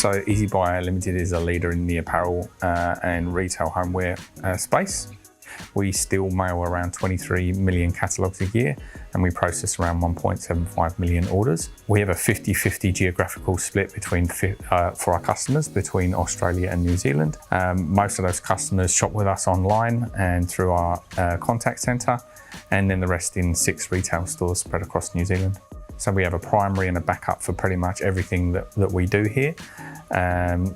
So Ezibuy Limited is a leader in the apparel and retail homeware space. We still mail around 23 million catalogues a year, and we process around 1.75 million orders. We have a 50-50 geographical split between for our customers between Australia and New Zealand. Most of those customers shop with us online and through our contact centre, and then the rest in 6 retail stores spread across New Zealand. So we have a primary and a backup for pretty much everything that we do here.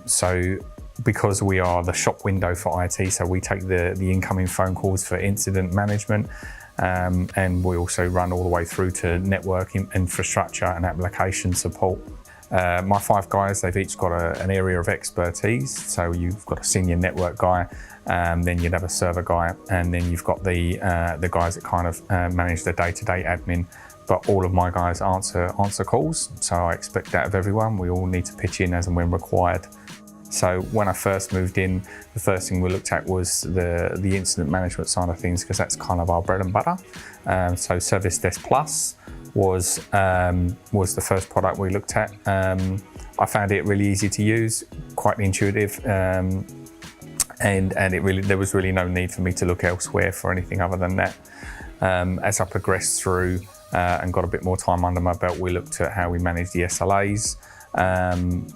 So because we are the shop window for IT, so we take the incoming phone calls for incident management, and we also run all the way through to network infrastructure and application support. My 5 guys, they've each got an area of expertise. So you've got a senior network guy, then you'd have a server guy, and then you've got the guys that kind of manage the day-to-day admin. But all of my guys answer calls, so I expect that of everyone. We all need to pitch in as and when required. So when I first moved in, the first thing we looked at was the incident management side of things, because that's kind of our bread and butter. So Service Desk Plus was the first product we looked at. I found it really easy to use, quite intuitive, and there was really no need for me to look elsewhere for anything other than that. As I progressed through and got a bit more time under my belt, we looked at how we manage the SLAs,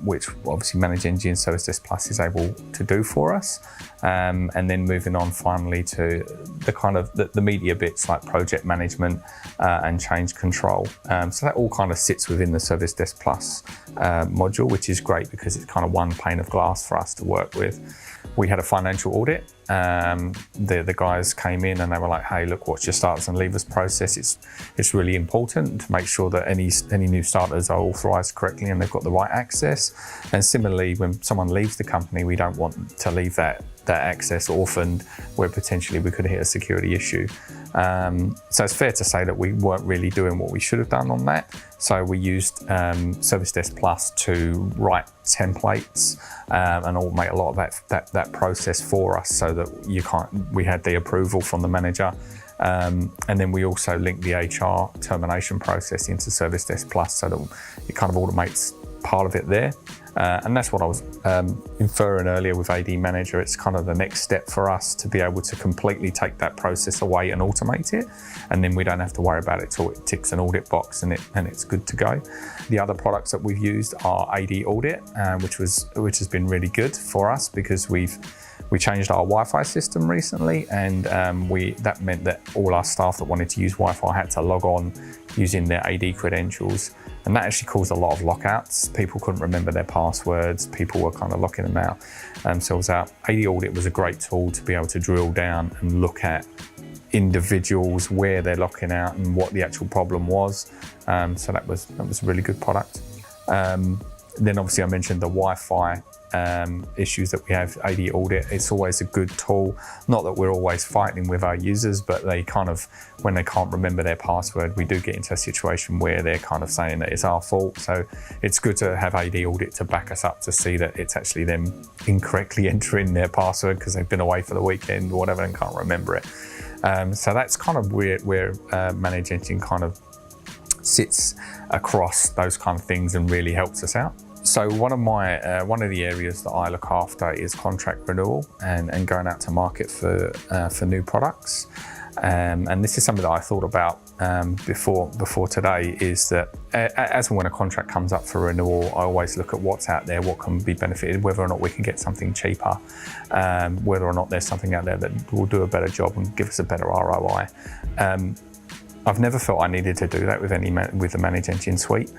which obviously ManageEngine Service Desk Plus is able to do for us. And then moving on finally to the media bits like project management and change control. So that all kind of sits within the Service Desk Plus module, which is great because it's kind of one pane of glass for us to work with. We had a financial audit. The guys came in and they were like, hey, look, what's your starters and leavers process? It's really important to make sure that any new starters are authorised correctly and they've got the right access. And similarly, when someone leaves the company, we don't want to leave that access orphaned where potentially we could hit a security issue. So it's fair to say that we weren't really doing what we should have done on that. So we used Service Desk Plus to write templates and automate a lot of that process for us, so that we had the approval from the manager. And then we also linked the HR termination process into Service Desk Plus, so that it kind of automates part of it there. And that's what I was inferring earlier with AD Manager. It's kind of the next step for us to be able to completely take that process away and automate it. And then we don't have to worry about it till it ticks an audit box and it's good to go. The other products that we've used are AD Audit, which has been really good for us because we changed our Wi-Fi system recently, and that meant that all our staff that wanted to use Wi-Fi had to log on using their AD credentials, and that actually caused a lot of lockouts. People couldn't remember their passwords, people were kind of locking them out. So AD Audit was a great tool to be able to drill down and look at individuals, where they're locking out and what the actual problem was. So that was a really good product. Then obviously I mentioned the Wi-Fi issues that we have. AD Audit, it's always a good tool. Not that we're always fighting with our users, but they kind of, when they can't remember their password, we do get into a situation where they're kind of saying that it's our fault. So it's good to have AD Audit to back us up to see that it's actually them incorrectly entering their password because they've been away for the weekend or whatever and can't remember it. So that's kind of where ManageEngine kind of sits across those kind of things and really helps us out. So one of the areas that I look after is contract renewal and going out to market for new products. And this is something that I thought about before today, is that as and when a contract comes up for renewal, I always look at what's out there, what can be benefited, whether or not we can get something cheaper, whether or not there's something out there that will do a better job and give us a better ROI. I've never felt I needed to do that with the ManageEngine suite.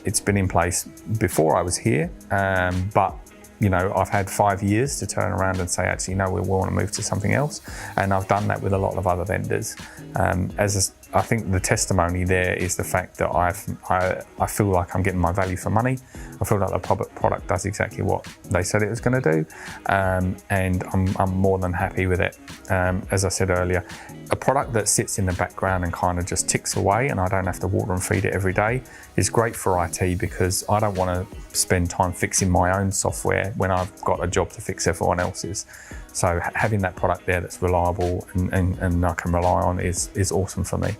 It's been in place before I was here, but I've had 5 years to turn around and say, actually, no, we want to move to something else. And I've done that with a lot of other vendors. I think the testimony there is the fact that I feel like I'm getting my value for money. I feel like the product does exactly what they said it was going to do, and I'm more than happy with it. As I said earlier, a product that sits in the background and kind of just ticks away and I don't have to water and feed it every day is great for IT, because I don't want to spend time fixing my own software when I've got a job to fix everyone else's. So having that product there that's reliable and I can rely on is awesome for me.